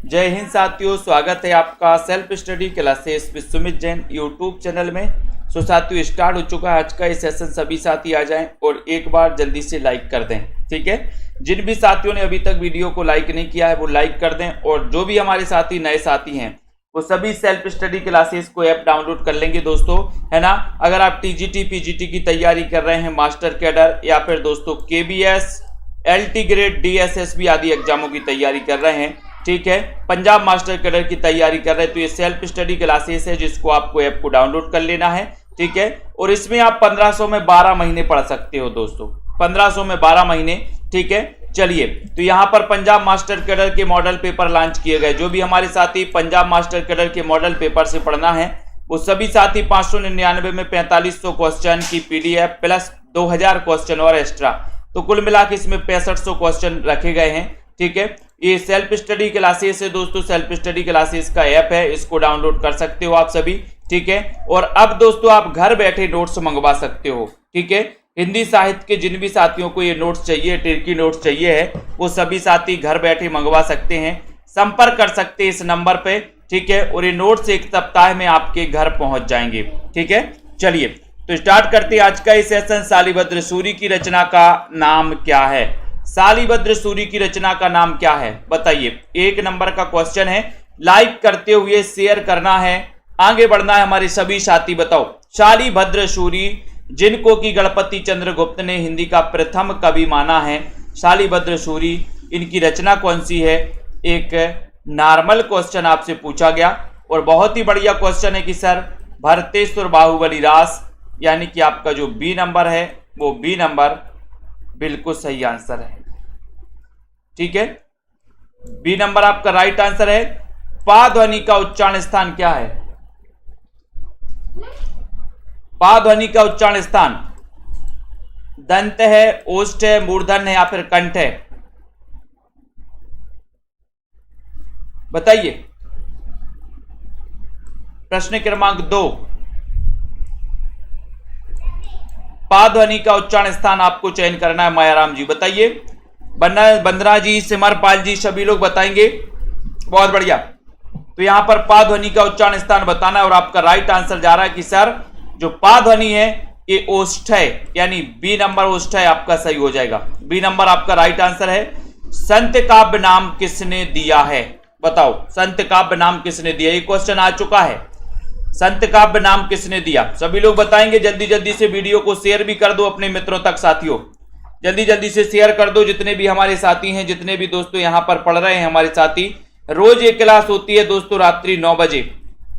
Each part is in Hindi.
जय हिंद साथियों, स्वागत है आपका self study classes with Sumit Jain YouTube channel में। सो साथियों, स्टार्ट हो चुका है आज का ये सेशन। सभी साथी आ जाएं और एक बार जल्दी से लाइक कर दें, ठीक है। जिन भी साथियों ने अभी तक वीडियो को लाइक नहीं किया है वो लाइक कर दें, और जो भी हमारे साथी नए साथी हैं वो सभी सेल्फ स्टडी क्लासेस को ऐप डाउनलोड कर लेंगे दोस्तों, है ना। अगर आप टीजीटी पीजीटी की तैयारी कर रहे हैं, मास्टर कैडर या फिर दोस्तों केबीएस, एलटी ग्रेड, डीएसएसबी आदि एग्जामों की तैयारी कर रहे हैं, ठीक है, पंजाब मास्टर कैडर की तैयारी कर रहे हैं, तो ये सेल्फ स्टडी क्लासेस है जिसको आपको ऐप को डाउनलोड कर लेना है, ठीक है। और इसमें आप 1500 में 12 महीने पढ़ सकते हो दोस्तों, 1500 में 12 महीने, ठीक है। चलिए, तो यहाँ पर पंजाब मास्टर कैडर के मॉडल पेपर लॉन्च किए गए। जो भी हमारे साथी पंजाब मास्टर कैडर के मॉडल पेपर से पढ़ना है वो सभी साथी 599 में 4500 क्वेश्चन की पीडीएफ प्लस 2000 क्वेश्चन और एक्स्ट्रा, तो कुल मिला के इसमें 6500 क्वेश्चन रखे गए हैं, ठीक है। ये सेल्फ स्टडी क्लासेस है दोस्तों, सेल्फ स्टडी क्लासेस का ऐप है, इसको डाउनलोड कर सकते हो आप सभी, ठीक है। और अब दोस्तों आप घर बैठे नोट्स मंगवा सकते हो, ठीक है। हिंदी साहित्य के जिन भी साथियों को ये नोट्स चाहिए, टिर्की नोट्स चाहिए है, वो सभी साथी घर बैठे मंगवा सकते हैं, संपर्क कर सकते हैं इस नंबर पे, ठीक है। और ये नोट्स एक सप्ताह में आपके घर पहुंच जाएंगे, ठीक है। चलिए, तो स्टार्ट करते हैं आज का ये सेशन। शालिभद्र सूरी की रचना का नाम क्या है? शालिभद्र सूरी की रचना का नाम क्या है बताइए। 1 नंबर का क्वेश्चन है, लाइक करते हुए शेयर करना है, आगे बढ़ना है हमारे सभी साथी। बताओ, शालिभद्र सूरी जिनको कि गणपति चंद्र गुप्त ने हिंदी का प्रथम कवि माना है, शालिभद्र सूरी, इनकी रचना कौन सी है? एक नॉर्मल क्वेश्चन आपसे पूछा गया, और बहुत ही बढ़िया क्वेश्चन है कि सर भरतेश्वर बाहुबली रास, यानी कि आपका जो बी नंबर है वो बी नंबर बिल्कुल सही आंसर है, ठीक है। बी नंबर आपका राइट आंसर है। पा ध्वनि का उच्चारण स्थान क्या है? पा ध्वनि का उच्चारण स्थान दंत है, ओष्ठ है, मूर्धन है या फिर कंठ है? बताइए। प्रश्न क्रमांक 2, पा ध्वनि का उच्चारण स्थान आपको चयन करना है। मायाराम जी बताइए, बंदना जी, सिमरपाल जी, सभी लोग बताएंगे, बहुत बढ़िया। तो यहां पर पा ध्वनि का उच्चारण स्थान बताना है, और आपका राइट आंसर जा रहा है कि सर जो पा ध्वनि है ये ओष्ठ है, यानी बी नंबर ओष्ठ है, आपका सही हो जाएगा। बी नंबर आपका राइट आंसर है। संत काव्य नाम किसने दिया है? बताओ, संत काव्य नाम किसने दिया? ये क्वेश्चन आ चुका है, संत काव्य नाम किसने दिया? सभी लोग बताएंगे। जल्दी जल्दी से वीडियो को शेयर भी कर दो अपने मित्रों तक साथियों, जल्दी जल्दी से शेयर कर दो। जितने भी हमारे साथी हैं, जितने भी दोस्तों यहाँ पर पढ़ रहे हैं हमारे साथी, रोज एक क्लास होती है दोस्तों रात्रि 9 बजे।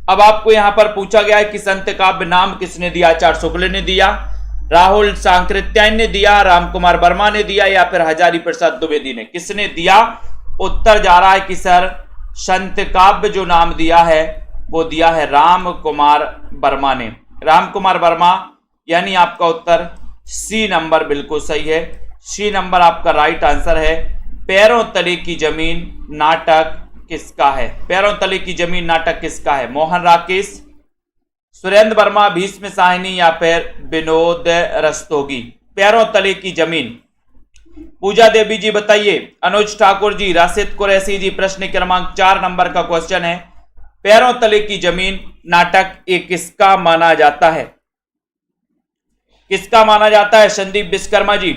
अब आपको यहाँ पर पूछा गया है कि संत काव्य नाम किसने दिया? आचार्य शुक्ल ने दिया, राहुल सांकृत्यायन ने दिया, राम कुमार वर्मा ने दिया, या फिर हजारी प्रसाद द्विवेदी ने? किसने दिया? उत्तर जा रहा है कि सर संत काव्य जो नाम दिया है वो दिया है राम कुमार वर्मा ने। राम कुमार वर्मा, यानी आपका उत्तर सी नंबर बिल्कुल सही है। सी नंबर आपका राइट आंसर है। पैरों तले की जमीन नाटक किसका है? पैरों तले की जमीन नाटक किसका है? मोहन राकेश, सुरेंद्र वर्मा, भीष्म साहनी या फिर विनोद रस्तोगी? पैरों तले की जमीन। पूजा देवी जी बताइए, अनुज ठाकुर जी, राशिद कुरैशी जी। प्रश्न क्रमांक 4 नंबर का क्वेश्चन है, पैरों तले की जमीन नाटक एक किसका माना जाता है? किसका माना जाता है? संदीप विश्वकर्मा जी,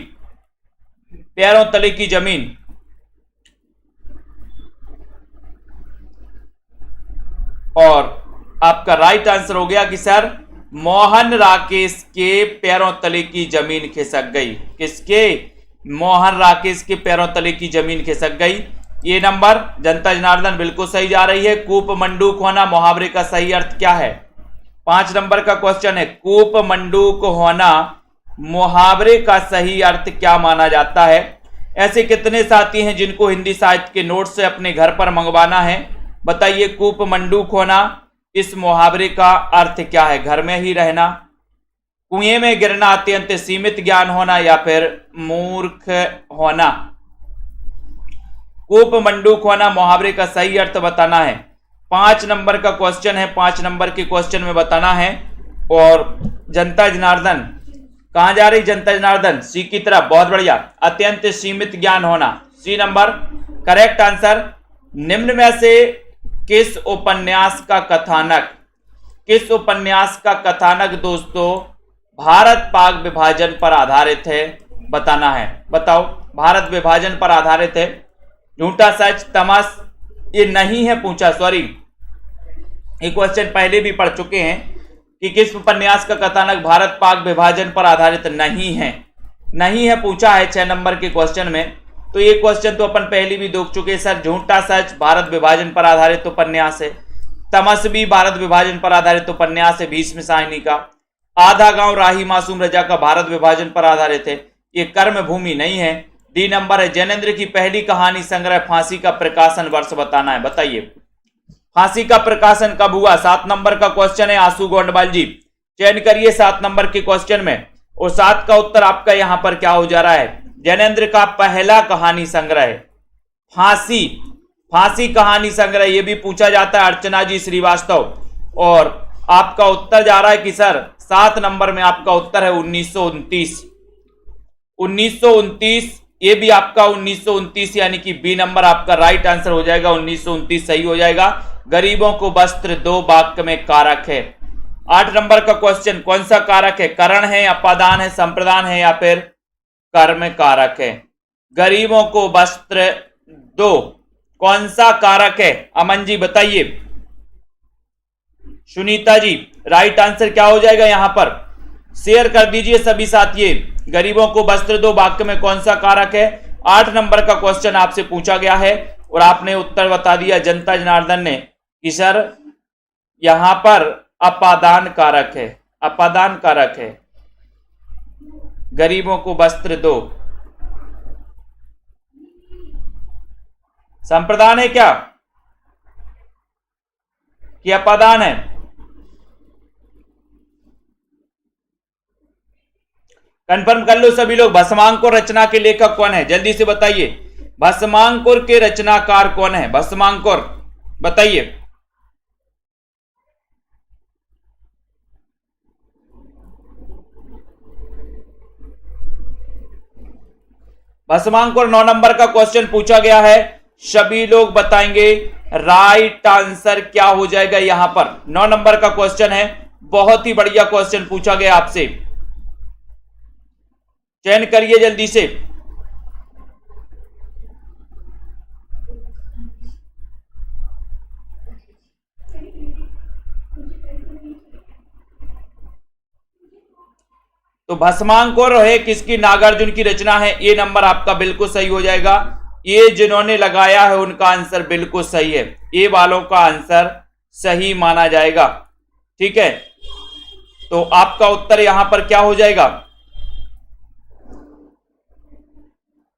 पैरों तले की जमीन। और आपका राइट आंसर हो गया कि सर मोहन राकेश के पैरों तले की जमीन खिसक गई। किसके? मोहन राकेश के पैरों तले की जमीन खिसक गई। ये नंबर जनता जनार्दन बिल्कुल सही जा रही है। कूप मंडूक होना मुहावरे का सही अर्थ क्या है? 5 नंबर का क्वेश्चन है, कूप मंडूक होना मुहावरे का सही अर्थ क्या माना जाता है? ऐसे कितने साथी हैं जिनको हिंदी साहित्य के नोट से अपने घर पर मंगवाना है? बताइए, कूप मंडूक होना इस मुहावरे का अर्थ क्या है? घर में ही रहना, कुएं में गिरना, अत्यंत सीमित ज्ञान होना, या फिर मूर्ख होना? कूप मंडूक होना मुहावरे का सही अर्थ बताना है। 5 नंबर का क्वेश्चन है, 5 नंबर के क्वेश्चन में बताना है। और जनता जनार्दन कहां जा रही? जनता जनार्दन सी की तरफ, बहुत बढ़िया। अत्यंत सीमित ज्ञान होना, सी नंबर करेक्ट आंसर। निम्न में से किस उपन्यास का कथानक दोस्तों भारत पाक विभाजन पर आधारित है, बताना है। बताओ, भारत विभाजन पर आधारित है। झूठा सच तमस ये नहीं है पूछा, सॉरी ये क्वेश्चन पहले भी पढ़ चुके हैं कि किस उपन्यास का कथानक भारत पाक विभाजन पर आधारित नहीं है पूछा है 6 नंबर के क्वेश्चन में। तो ये क्वेश्चन तो अपन पहले भी देख चुके हैं सर। झूठा सच भारत विभाजन पर आधारित उपन्यास है। तमस भी भारत विभाजन पर आधारित उपन्यास है, भीष्म साहनी का। आधा गांव राही मासूम रजा का भारत विभाजन पर आधारित है, ये कर्म भूमि नहीं है। डी नंबर है जैनेन्द्र की पहली कहानी संग्रह फांसी का प्रकाशन वर्ष बताना है। बताइए फांसी का प्रकाशन कब हुआ? 7 नंबर का क्वेश्चन है। आंसू गोंडवाल जी चयन करिए 7 नंबर के क्वेश्चन में, और 7 का उत्तर आपका यहां पर क्या हो जा रहा है? जैनेन्द्र का पहला कहानी संग्रह है फांसी कहानी संग्रह। ये भी पूछा जाता है अर्चना जी श्रीवास्तव, और आपका उत्तर जा रहा है कि सर 7 नंबर में आपका उत्तर है 1929। ये भी आपका 1929 यानी कि बी नंबर आपका राइट आंसर हो जाएगा। 1929 सही हो जाएगा। गरीबों को वस्त्र दो वाक्य में कारक है। 8 नंबर का क्वेश्चन, कौन सा कारक है? करण है, अपादान है, संप्रदान है या फिर कर्म कारक है? गरीबों को वस्त्र दो कौन सा कारक है? अमन जी बताइए। सुनीता जी राइट आंसर क्या हो जाएगा? यहां पर शेयर कर दीजिए सभी साथी। गरीबों को वस्त्र दो वाक्य में कौन सा कारक है? 8 नंबर का क्वेश्चन आपसे पूछा गया है और आपने उत्तर बता दिया जनता जनार्दन ने कि सर यहां पर अपादान कारक है। गरीबों को वस्त्र दो संप्रदान है क्या कि अपादान है? कंफर्म कर लो सभी लोग। भस्मांकुर रचना के लेखक कौन है? जल्दी से बताइए। भस्मांकुर के रचनाकार कौन है? भस्मांकुर बताइए। भस्मांकुर 9 नंबर का क्वेश्चन पूछा गया है, सभी लोग बताएंगे राइट आंसर क्या हो जाएगा यहां पर। 9 नंबर का क्वेश्चन है, बहुत ही बढ़िया क्वेश्चन पूछा गया आपसे, चयन करिए जल्दी से। तो भस्मांकुर है किसकी? नागार्जुन की रचना है। ये नंबर आपका बिल्कुल सही हो जाएगा। ये जिन्होंने लगाया है उनका आंसर बिल्कुल सही है। ये वालों का आंसर सही माना जाएगा। ठीक है, तो आपका उत्तर यहां पर क्या हो जाएगा?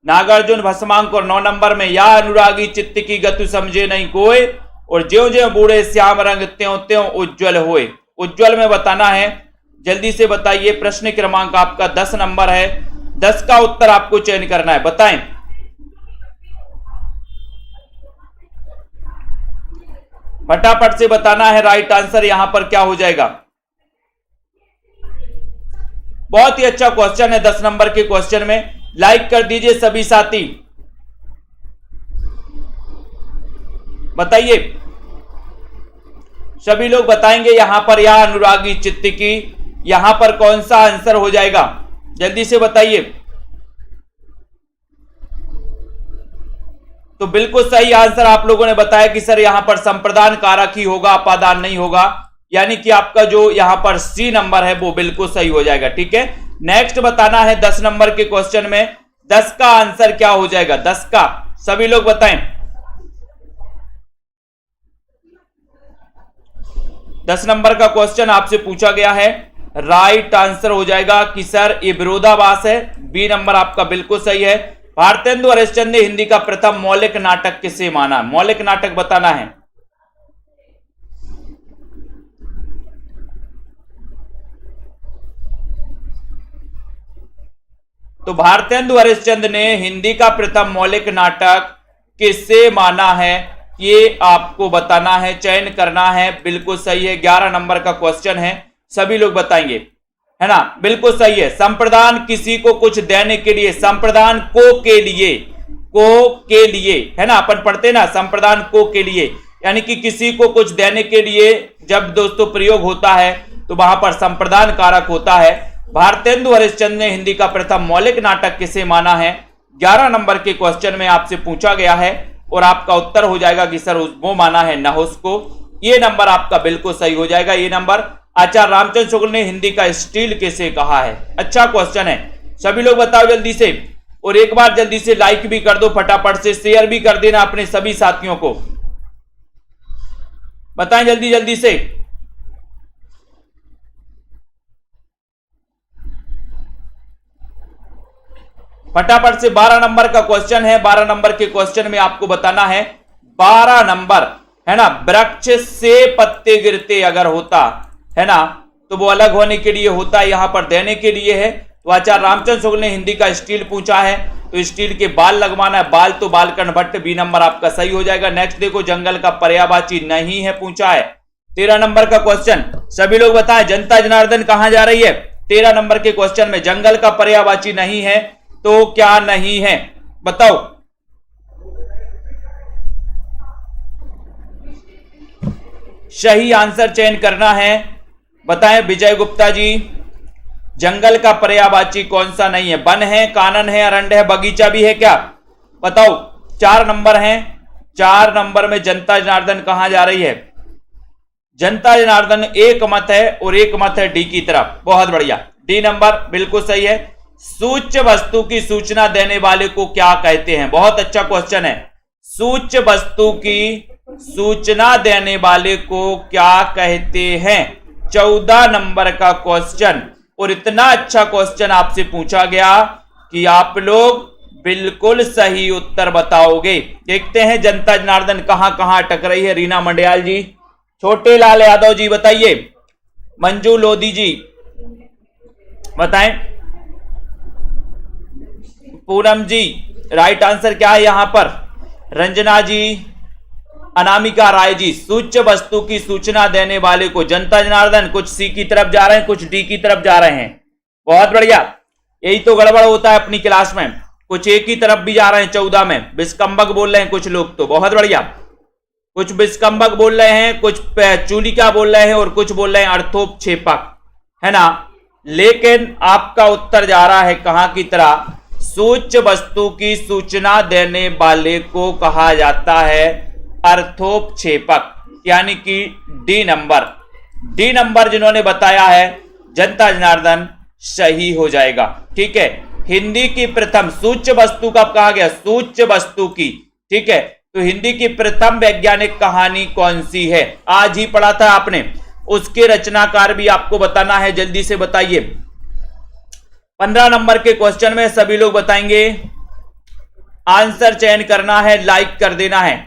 नागार्जुन भस्मांकुर 9 नंबर में। या अनुरागी चित्त की गतु समझे नहीं कोई, और ज्यों ज्यों बूढ़े श्याम रंग त्यों त्यों उज्जवल होए। उज्जवल में बताना है, जल्दी से बताइए। प्रश्न क्रमांक आपका 10 नंबर है। 10 का उत्तर आपको चयन करना है, बताएं। फटाफट से बताना है राइट आंसर यहां पर क्या हो जाएगा। बहुत ही अच्छा क्वेश्चन है 10 नंबर के क्वेश्चन में। लाइक कर दीजिए सभी साथी, बताइए। सभी लोग बताएंगे यहां पर या अनुरागी चित्त की, यहां पर कौन सा आंसर हो जाएगा? जल्दी से बताइए। तो बिल्कुल सही आंसर आप लोगों ने बताया कि सर यहां पर संप्रदान कारक ही होगा, अपादान नहीं होगा, यानी कि आपका जो यहां पर सी नंबर है वो बिल्कुल सही हो जाएगा। ठीक है, नेक्स्ट बताना है 10 नंबर के क्वेश्चन में 10 का आंसर क्या हो जाएगा? 10 का सभी लोग बताएं। 10 नंबर का क्वेश्चन आपसे पूछा गया है, राइट आंसर हो जाएगा कि सर ये विरोधाभास है। बी नंबर आपका बिल्कुल सही है। भारतेंदु हरिश्चंद्र ने हिंदी का प्रथम मौलिक नाटक किसे माना? मौलिक नाटक बताना है। तो भारतेंदु हरिश्चंद्र ने हिंदी का प्रथम मौलिक नाटक किसे माना है, ये आपको बताना है, चयन करना है। बिल्कुल सही है, 11 नंबर का क्वेश्चन है, सभी लोग बताएंगे, है ना? बिल्कुल सही है। संप्रदान किसी को कुछ देने के लिए, संप्रदान को के लिए, को के लिए, है ना, अपन पढ़ते ना संप्रदान को के लिए, यानी कि किसी को कुछ देने के लिए जब दोस्तों प्रयोग होता है तो वहां पर संप्रदान कारक होता है। भारतेंदु हरिश्चंद्र ने हिंदी का प्रथम मौलिक नाटक किसे माना है? 11 नंबर के क्वेश्चन में आपसे पूछा गया है और आपका उत्तर हो जाएगा कि सर वो माना है नहुस को। ये नंबर आपका बिल्कुल सही हो जाएगा। ये नंबर आचार्य रामचंद्र शुक्ल ने हिंदी का स्टील किसे कहा है? अच्छा क्वेश्चन है, सभी लोग बताओ जल्दी से, और एक बार जल्दी से लाइक भी कर दो, फटाफट से शेयर भी कर देना अपने सभी साथियों को। बताएं जल्दी जल्दी से। फटाफट से 12 नंबर का क्वेश्चन है। 12 नंबर के क्वेश्चन में आपको बताना है, 12 नंबर है ना, वृक्ष से पत्ते गिरते अगर होता है ना तो वो अलग होने के लिए होता है, यहां पर देने के लिए है। तो आचार्य रामचंद्र शुक्ल ने हिंदी का स्टील पूछा है तो स्टील के बाल लगवाना है, बाल तो बालकर्ण भट्ट, बी नंबर आपका सही हो जाएगा। नेक्स्ट देखो, जंगल का पर्यायवाची नहीं है पूछा है। 13 नंबर का क्वेश्चन, सभी लोग बताएं जनता जनार्दन कहां जा रही है? 13 नंबर के क्वेश्चन में जंगल का पर्यायवाची नहीं है तो क्या नहीं है बताओ। सही आंसर चयन करना है, बताएं विजय गुप्ता जी। जंगल का पर्यायवाची कौन सा नहीं है? वन है, कानन है, अरण्य है, बगीचा भी है क्या? बताओ। 4 नंबर है, 4 नंबर में जनता जनार्दन कहां जा रही है? जनता जनार्दन एक मत है और एक मत है डी की तरफ। बहुत बढ़िया, डी नंबर बिल्कुल सही है। सूच्य वस्तु की सूचना देने वाले को क्या कहते हैं? बहुत अच्छा क्वेश्चन है। सूच्य वस्तु की सूचना देने वाले को क्या कहते हैं? 14 नंबर का क्वेश्चन, और इतना अच्छा क्वेश्चन आपसे पूछा गया कि आप लोग बिल्कुल सही उत्तर बताओगे। देखते हैं जनता जनार्दन कहां कहां अटक रही है। रीना मंडियाल जी, छोटे लाल यादव जी बताइए, मंजू लोधी जी बताएं, पूनम जी राइट आंसर क्या है यहां पर? रंजना जी, अनामिका राय जी, सूच्य वस्तु की सूचना देने वाले को जनता जनार्दन, कुछ सी की तरफ जा रहे हैं, कुछ डी की तरफ जा रहे हैं। बहुत बढ़िया, यही तो गड़बड़ होता है अपनी क्लास में, कुछ एक ही तरफ भी जा रहे हैं। 14 में विस्कंबक बोल रहे हैं कुछ लोग, तो बहुत बढ़िया, कुछ विस्कंबक बोल रहे हैं, कुछ चूलिका बोल रहे हैं और कुछ बोल रहे हैं अर्थोपक्षेपक, है ना। लेकिन आपका उत्तर जा रहा है कहां की तरह? सूच्य वस्तु की सूचना देने वाले को कहा जाता है अर्थोपक्षेपक, यानी कि डी नंबर। डी नंबर जिन्होंने बताया है जनता जनार्दन सही हो जाएगा। ठीक है, हिंदी की प्रथम सूच्य वस्तु कब कहा गया? सूच्य वस्तु की। ठीक है, तो हिंदी की प्रथम वैज्ञानिक कहानी कौन सी है? आज ही पढ़ा था आपने, उसके रचनाकार भी आपको बताना है, जल्दी से बताइए। 15 नंबर के क्वेश्चन में सभी लोग बताएंगे, आंसर चयन करना है, लाइक कर देना है।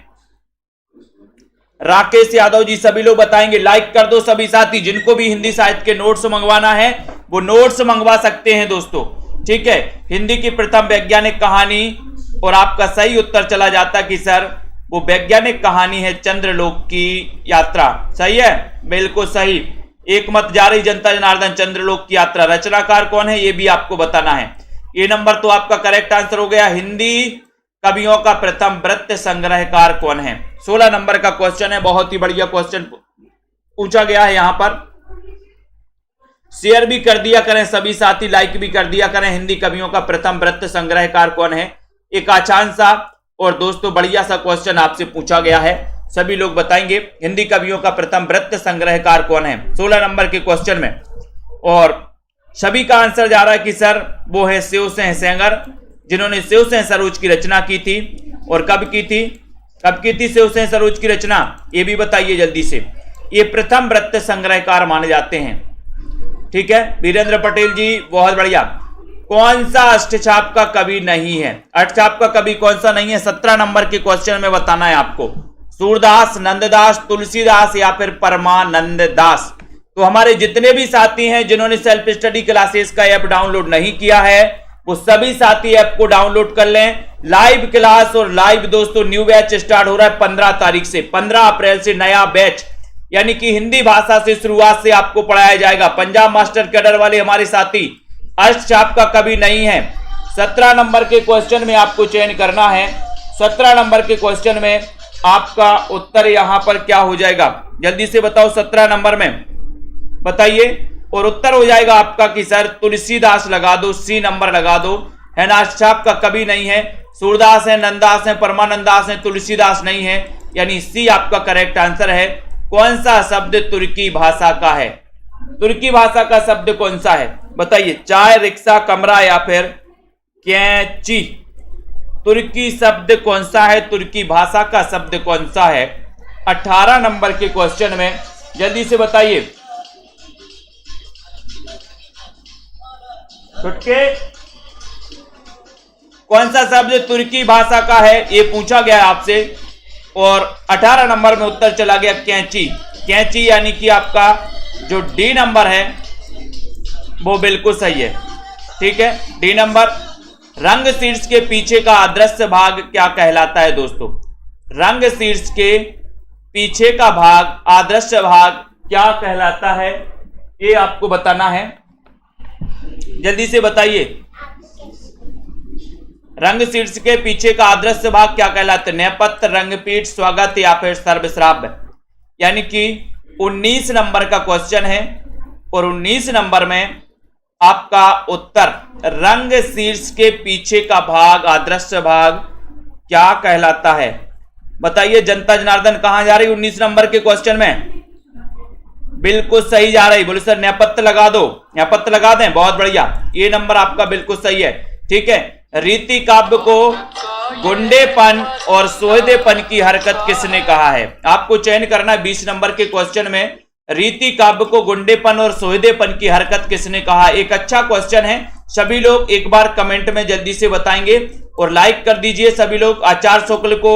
राकेश यादव जी, सभी लोग बताएंगे, लाइक कर दो सभी साथी। जिनको भी हिंदी साहित्य के नोट्स मंगवाना है वो नोट्स मंगवा सकते हैं दोस्तों। ठीक है, हिंदी की प्रथम वैज्ञानिक कहानी, और आपका सही उत्तर चला जाता कि सर वो वैज्ञानिक कहानी है चंद्रलोक की यात्रा। सही है, बिल्कुल सही, एक मत जा रही जनता जनार्दन, चंद्रलोक की यात्रा। रचनाकार कौन है ये भी आपको बताना है। ये नंबर तो आपका करेक्ट आंसर हो गया। हिंदी कवियों का प्रथम वृत्त संग्रहकार कौन है? 16 नंबर का क्वेश्चन है, बहुत ही बढ़िया क्वेश्चन पूछा गया है। यहां पर शेयर भी कर दिया करें सभी साथी, लाइक भी कर दिया करें। हिंदी कवियों का प्रथम वृत्त संग्रहकार कौन है? एक आसान सा और दोस्तों बढ़िया सा क्वेश्चन आपसे पूछा गया है, सभी लोग बताएंगे हिंदी कवियों का प्रथम वृत्त संग्रहकार कौन है 16 नंबर के क्वेश्चन में। और सभी का आंसर जा रहा है कि सर वो है शिवसिंह सेंगर, जिन्होंने शिवसिंह सरोज की रचना की थी। और कब की थी शिवसिंह सरोज की रचना, ये भी बताइए जल्दी से। ये प्रथम वृत्त संग्रहकार माने जाते हैं। ठीक है, वीरेंद्र पटेल जी, बहुत बढ़िया। कौन सा अष्टछाप का कवि नहीं है? अष्टछाप का कवि कौन सा नहीं है? 17 नंबर के क्वेश्चन में बताना है आपको। सूरदास, नंददास, तुलसीदास या फिर परमानंद दास। तो हमारे जितने भी साथी हैं जिन्होंने सेल्फ स्टडी क्लासेस का ऐप डाउनलोड नहीं किया है, वो सभी साथी ऐप को डाउनलोड कर लें। लाइव क्लास और लाइव दोस्तों न्यू बैच स्टार्ट हो रहा है 15 तारीख से, 15 अप्रैल से नया बैच, यानी कि हिंदी भाषा से शुरुआत से आपको पढ़ाया जाएगा। पंजाब मास्टर कैडर वाले हमारे साथी, अष्टछाप का कवि नहीं है, 17 नंबर के क्वेश्चन में आपको चयन करना है। 17 नंबर के क्वेश्चन में आपका उत्तर यहां पर क्या हो जाएगा, जल्दी से बताओ। 17 नंबर में बताइए, और उत्तर हो जाएगा आपका कि सर तुलसीदास लगा दो, सी नंबर लगा दो, है ना। छाप का कभी नहीं है, सूरदास है, नंददास है, परमानंदास है, तुलसीदास नहीं है, यानी सी आपका करेक्ट आंसर है। कौन सा शब्द तुर्की भाषा का है? तुर्की भाषा का शब्द कौन सा है बताइए। चाय, रिक्शा, कमरा या फिर कैंची। तुर्की शब्द कौन सा है? तुर्की भाषा का शब्द कौन सा है? 18 नंबर के क्वेश्चन में जल्दी से बताइए। छुटके कौन सा शब्द तुर्की भाषा का है, ये पूछा गया आपसे। और 18 नंबर में उत्तर चला गया कैंची। कैंची यानी कि आपका जो डी नंबर है वो बिल्कुल सही है, ठीक है, डी नंबर। रंग शीर्ष के पीछे का अदृश्य भाग क्या कहलाता है दोस्तों? रंग शीर्ष के पीछे का भाग, अदृश्य भाग क्या कहलाता है, ये आपको बताना है। जल्दी से बताइए। रंग शीर्ष के पीछे का अदृश्य भाग क्या कहलाता है? नेपथ्य, रंगपीठ, स्वागत या फिर सर्वश्राव्य। यानी कि 19 नंबर का क्वेश्चन है और 19 नंबर में आपका उत्तर रंग शीर्ष के पीछे का भाग, अदृश्य भाग क्या कहलाता है? बताइए। जनता जनार्दन कहां जा रही 19 नंबर के क्वेश्चन में? बिल्कुल सही जा रही। बोले सर नेपथ्य लगा दो, नेपथ्य लगा दें, बहुत बढ़िया, ये नंबर आपका बिल्कुल सही है, ठीक है। रीति काव्य को गुंडेपन और सोहदेपन की हरकत किसने कहा है? आपको चयन करना है 20 नंबर के क्वेश्चन में। रीति काव्य को गुंडेपन और सोहदेपन की हरकत किसने कहा? एक अच्छा क्वेश्चन है। सभी लोग एक बार कमेंट में जल्दी से बताएंगे और लाइक कर दीजिए सभी लोग। आचार्य शुक्ल को,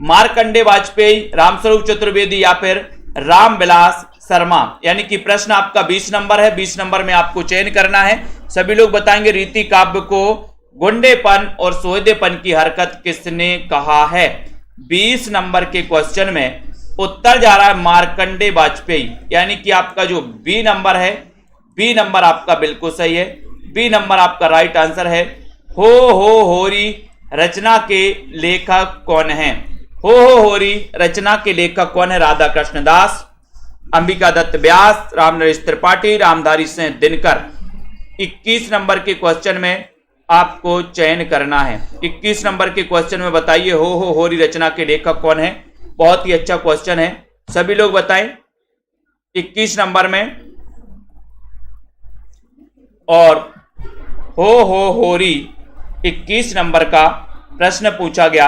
मार्कंडे वाजपेयी, रामस्वरूप चतुर्वेदी या फिर रामविलास शर्मा। यानी कि प्रश्न आपका 20 नंबर है। 20 नंबर में आपको चयन करना है। सभी लोग बताएंगे रीति काव्य को गुंडेपन और सोहदेपन की हरकत किसने कहा है? 20 नंबर के क्वेश्चन में उत्तर जा रहा है मार्कंडे वाजपेयी। यानी कि आपका जो बी नंबर है, बी नंबर आपका बिल्कुल सही है। बी नंबर आपका राइट आंसर है। हो होरी रचना के लेखक कौन है? हो होरी रचना के लेखक कौन है? राधा कृष्ण दास, अंबिका दत्त व्यास, रामनरेश त्रिपाठी, रामधारी सिंह दिनकर। 21 नंबर के क्वेश्चन में आपको चयन करना है। 21 नंबर के क्वेश्चन में बताइए हो होरी रचना के लेखक कौन है? बहुत ही अच्छा क्वेश्चन है, सभी लोग बताएं 21 नंबर में। और हो होरी 21 नंबर का प्रश्न पूछा गया।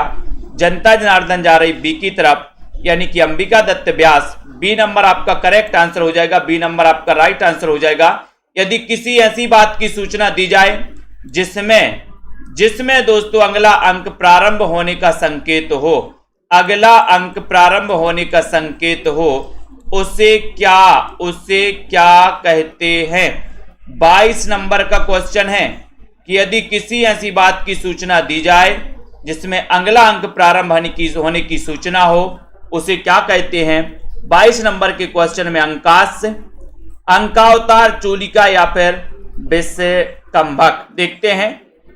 जनता जनार्दन जा रही बी की तरफ, यानी कि अंबिका दत्त व्यास। बी नंबर आपका करेक्ट आंसर हो जाएगा। बी नंबर आपका राइट आंसर हो जाएगा। यदि किसी ऐसी बात की सूचना दी जाए जिसमें दोस्तों अगला अंक प्रारंभ होने का संकेत हो, अगला अंक प्रारंभ होने का संकेत हो, उसे क्या कहते हैं? 22 नंबर का क्वेश्चन है कि यदि किसी ऐसी बात की सूचना दी जाए जिसमें अगला अंक प्रारंभ होने की सूचना हो, उसे क्या कहते हैं? 22 नंबर के क्वेश्चन में अंकाश, अंकावतार, चूलिका या फिर विषकंभक। देखते हैं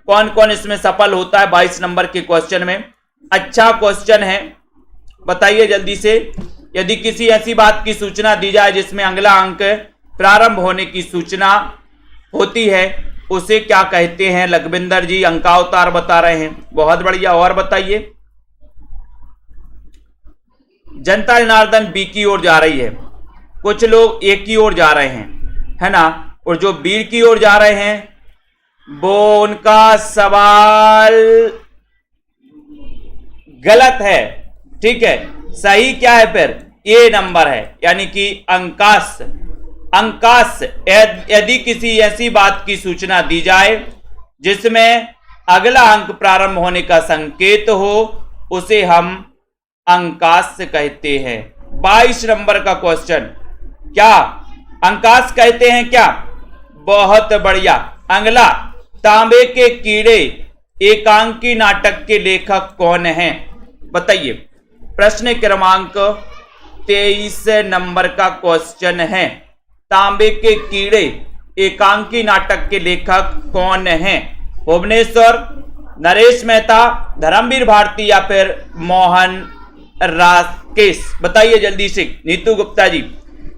कौन कौन इसमें सफल होता है 22 नंबर के क्वेश्चन में। अच्छा क्वेश्चन है, बताइए जल्दी से। यदि किसी ऐसी बात की सूचना दी जाए जिसमें अगला अंक प्रारंभ होने की सूचना होती है, उसे क्या कहते हैं? लखविंदर जी अंकावतार बता रहे हैं, बहुत बढ़िया। और बताइए। जनता जनार्दन बी की ओर जा रही है, कुछ लोग ए की ओर जा रहे हैं, है ना। और जो बी की ओर जा रहे हैं वो उनका सवाल गलत है, ठीक है। सही क्या है फिर? ए नंबर है, यानी कि अंकाश। अंकाश, यदि किसी ऐसी बात की सूचना दी जाए जिसमें अगला अंक प्रारंभ होने का संकेत हो, उसे हम अंकाश कहते हैं। 22 नंबर का क्वेश्चन, क्या अंकाश कहते हैं क्या? बहुत बढ़िया। अगला, तांबे के कीड़े एकांकी नाटक के लेखक कौन हैं? बताइए। प्रश्न क्रमांक 23 नंबर का क्वेश्चन है, तांबे के कीड़े एकांकी नाटक के लेखक कौन हैं? भुवनेश्वर, नरेश मेहता, धर्मवीर भारती या फिर मोहन राकेश? बताइए जल्दी से। नीतू गुप्ता जी,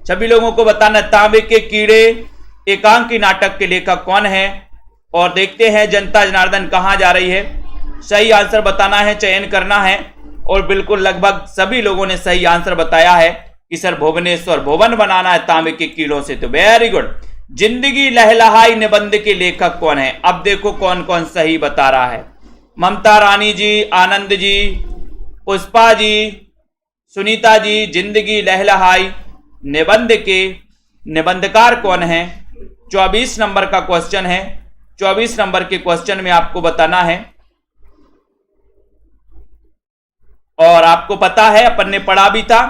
सभी लोगों को बताना तांबे के कीड़े एकांकी नाटक के लेखक कौन है। और देखते हैं जनता जनार्दन कहां जा रही है। सही आंसर बताना है, चयन करना है। और बिल्कुल लगभग सभी लोगों ने सही आंसर बताया है कि सर भुवनेश्वर, भुवन बनाना है तांबे के कीड़ों से। तो वेरी गुड। जिंदगी लहलहाई निबंध के लेखक कौन है? अब देखो कौन कौन सही बता रहा है। ममता रानी जी, आनंद जी, पुष्पा जी, सुनीता जी। जिंदगी लहलहाई निबंध के निबंधकार कौन है? 24 नंबर का क्वेश्चन है। 24 नंबर के क्वेश्चन में आपको बताना है। और आपको पता है, अपन ने पढ़ा भी था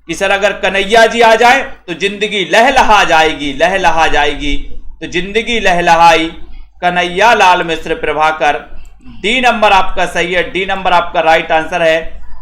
कि सर अगर कन्हैया जी आ जाए तो जिंदगी लहलहा जाएगी, लहलहा जाएगी। तो जिंदगी लहलहाई कन्हैया लाल मिश्र प्रभाकर। डी नंबर आपका सही है, डी नंबर आपका राइट आंसर है।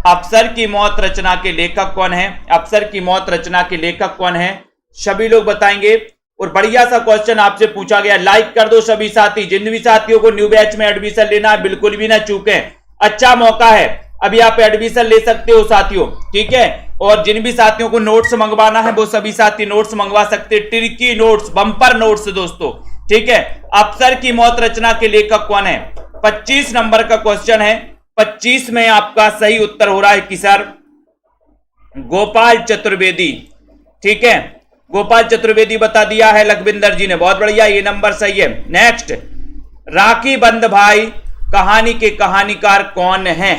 अफसर की मौत रचना के लेखक कौन है? अफसर की मौत रचना के लेखक कौन है? सभी लोग बताएंगे। और बढ़िया सा क्वेश्चन आपसे पूछा गया, लाइक कर दो सभी साथी। जिन भी साथियों को न्यू बैच में एडमिशन लेना है बिल्कुल भी ना चूकें, अच्छा मौका है, अभी आप एडमिशन ले सकते हो साथियों, ठीक है। और जिन भी साथियों को नोट्स मंगवाना है वो सभी साथी नोट्स मंगवा सकते हैं, ट्रिकी नोट्स, बम्पर नोट्स दोस्तों, ठीक है। अफसर की मौत रचना के लेखक कौन है? 25 नंबर का क्वेश्चन है। 25 में आपका सही उत्तर हो रहा है कि सर गोपाल चतुर्वेदी, ठीक है। गोपाल चतुर्वेदी बता दिया है लखविंदर जी ने, बहुत बढ़िया, ये नंबर सही है। नेक्स्ट, राखी बंद भाई कहानी के कहानीकार कौन है?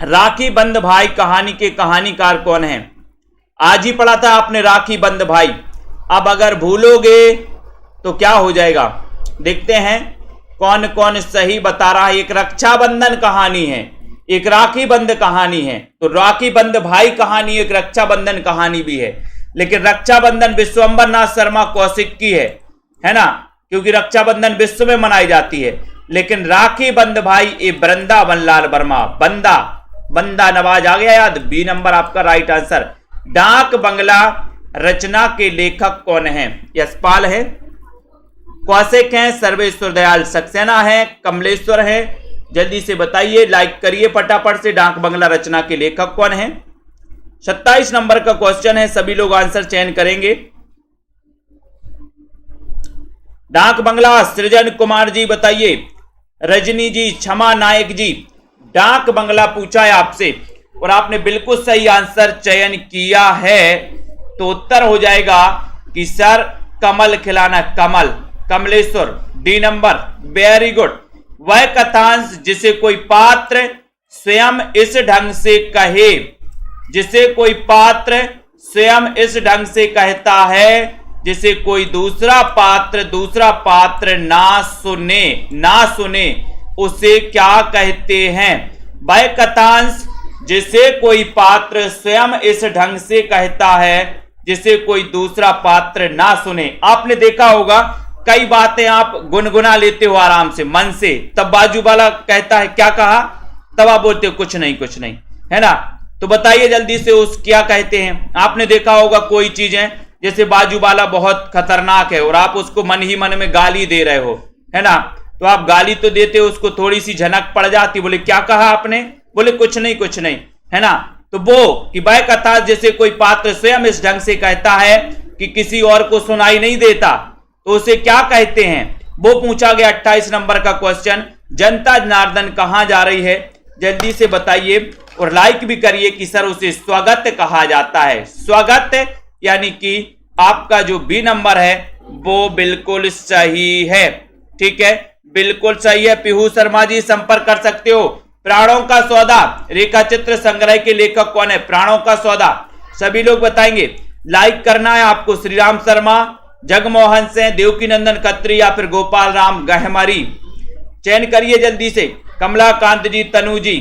राखी बंद भाई कहानी के कहानीकार कौन है? आज ही पढ़ा था आपने राखी बंद भाई। अब अगर भूलोगे तो क्या हो जाएगा, देखते हैं कौन कौन सही बता रहा है। एक रक्षाबंधन कहानी है, एक राखी बंद कहानी है। तो राखी बंद भाई कहानी एक रक्षाबंधन कहानी भी है, लेकिन रक्षाबंधन विश्वंबर नाथ शर्मा कौशिक की है ना, क्योंकि रक्षाबंधन विश्व में मनाई जाती है। लेकिन राखी बंद भाई ये वृंदावन लाल वर्मा, बंदा बंदा नवाज आ गया याद। बी नंबर आपका राइट आंसर। डाक बंगला रचना के लेखक कौन है? यशपाल है, कौशिक हैं, सर्वेश्वर दयाल सक्सेना है, कमलेश्वर है? जल्दी से बताइए, लाइक करिए फटाफट से। डाक बंगला रचना के लेखक कौन है? 27 नंबर का क्वेश्चन है, सभी लोग आंसर चयन करेंगे। डाक बंगला सृजन कुमार जी बताइए, रजनी जी, क्षमा नायक जी। डाक बंगला पूछा है आपसे और आपने बिल्कुल सही आंसर चयन किया है, तो उत्तर हो जाएगा कि सर कमल खिलाना, कमल, Kamleshwar, D number, very good. वह कथांश जिसे कोई पात्र स्वयं इस ढंग से कहे, जिसे कोई पात्र स्वयं इस ढंग से कहता है जिसे कोई दूसरा पात्र ना सुने उसे क्या कहते हैं? वह कथांश जिसे कोई पात्र स्वयं इस ढंग से कहता है जिसे कोई दूसरा पात्र ना सुने। आपने देखा होगा कई बातें आप गुनगुना लेते हो आराम से, मन से, तब बाजू वाला कहता है क्या कहा, तब आप बोलते हो कुछ नहीं, है ना। तो बताइए जल्दी से उस क्या कहते हैं। आपने देखा होगा कोई चीजें, जैसे बाजू वाला बहुत खतरनाक है और आप उसको मन ही मन में गाली दे रहे हो, है ना, तो आप गाली तो देते हो, उसको थोड़ी सी झनक पड़ जाती, बोले क्या कहा आपने, बोले कुछ नहीं, है ना। तो वो कि वह कथा जैसे कोई पात्र स्वयं इस ढंग से कहता है कि किसी और को सुनाई नहीं देता, तो उसे क्या कहते हैं, वो पूछा गया 28 नंबर का क्वेश्चन। जनता जनार्दन कहां जा रही है, जल्दी से बताइए और लाइक भी करिए कि सर उसे स्वागत कहा जाता है। स्वागत यानी कि आपका जो बी नंबर है वो बिल्कुल सही है, ठीक है, बिल्कुल सही है। पीहू शर्मा जी संपर्क कर सकते हो। प्राणों का सौदा रेखा चित्र संग्रह के लेखक कौन है? प्राणों का सौदा सभी लोग बताएंगे। लाइक करना है आपको। श्रीराम शर्मा, जगमोहन सिंह, देवकी नंदन खत्री या फिर गोपाल राम गहमरी, चयन करिए जल्दी से। कमलाकांत जी, तनु जी।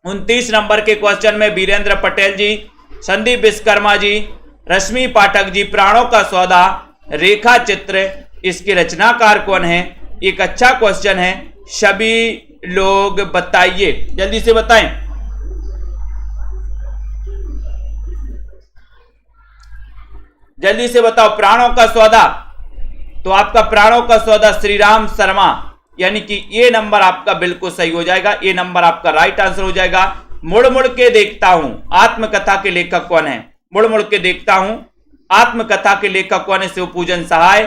29 नंबर के क्वेश्चन में वीरेंद्र पटेल जी, संदीप विश्वकर्मा जी, रश्मि पाठक जी। प्राणों का सौदा रेखा चित्र, इसके रचनाकार कौन है? एक अच्छा क्वेश्चन है, सभी लोग बताइए, जल्दी से बताएं। जल्दी से बताओ, प्राणों का सौदा तो आपका प्राणों का सौदा श्री राम शर्मा, यानी कि ये नंबर आपका बिल्कुल सही हो जाएगा। ये नंबर आपका राइट आंसर हो जाएगा। मुड़ मुड़ के देखता हूं आत्मकथा के लेखक कौन है? मुड़ मुड़ के देखता हूं आत्मकथा के लेखक कौन है? शिवपूजन सहाय,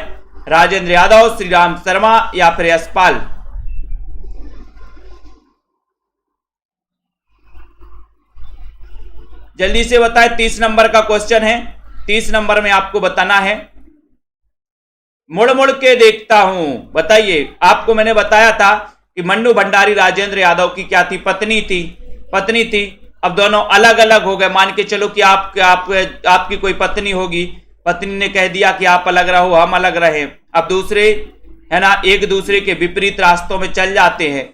राजेंद्र यादव, श्री राम शर्मा या फिर यशपाल? जल्दी से बताएं। 30 नंबर का क्वेश्चन है। 30 नंबर में आपको बताना है। मुड़ मुड़ के देखता हूं, बताइए। आपको मैंने बताया था कि मन्नू भंडारी राजेंद्र यादव की क्या थी? पत्नी थी। अब दोनों अलग अलग हो गए। मान के चलो कि आपकी कोई पत्नी होगी, पत्नी ने कह दिया कि आप अलग रहो, हम अलग रहे। अब दूसरे है ना, एक दूसरे के विपरीत रास्तों में चल जाते हैं,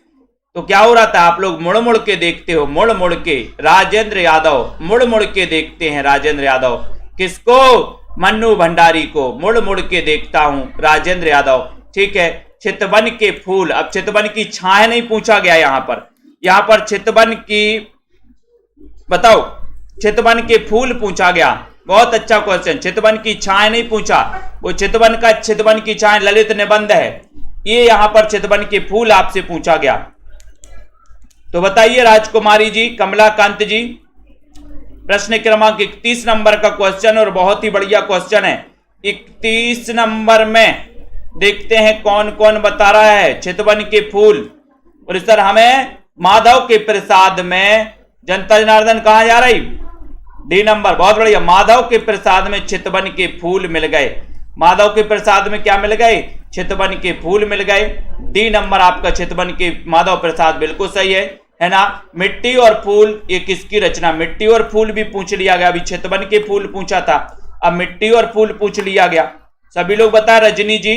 तो क्या हो रहा था? आप लोग मुड़ मुड़ के देखते हो, मुड़ मुड़ के। राजेंद्र यादव मुड़ मुड़ के देखते हैं, राजेंद्र यादव। किसको? मन्नू भंडारी को। मुड़ मुड़ के देखता हूं राजेंद्र यादव। ठीक है। चितवन के फूल, अब चितवन की छाया नहीं पूछा गया यहां पर चितवन की, बताओ, चितवन के फूल पूछा गया। बहुत अच्छा क्वेश्चन। चितवन की छाया नहीं पूछा, वो चितवन की छाया ललित निबंध है। ये यहां पर चितवन के फूल आपसे पूछा गया। तो बताइए राजकुमारी जी, कमलाकांत जी, प्रश्न क्रमांक 31 नंबर का क्वेश्चन, और बहुत ही बढ़िया क्वेश्चन है। 31 नंबर में देखते हैं कौन कौन बता रहा है। चितवन के फूल, और सर हमें माधव के प्रसाद में जनता जनार्दन कहां जा रही? D number. बहुत बढ़िया। माधव के प्रसाद में चितवन के फूल मिल गए। माधव के प्रसाद में क्या मिल गए? चितवन के फूल मिल गए। डी नंबर आपका चितवन के माधव प्रसाद बिल्कुल सही है ना। मिट्टी और फूल, ये किसकी रचना? मिट्टी और फूल भी पूछ लिया गया। अभी चितवन के फूल पूछा था, अब मिट्टी और फूल पूछ लिया गया। सभी लोग बताए। रजनी जी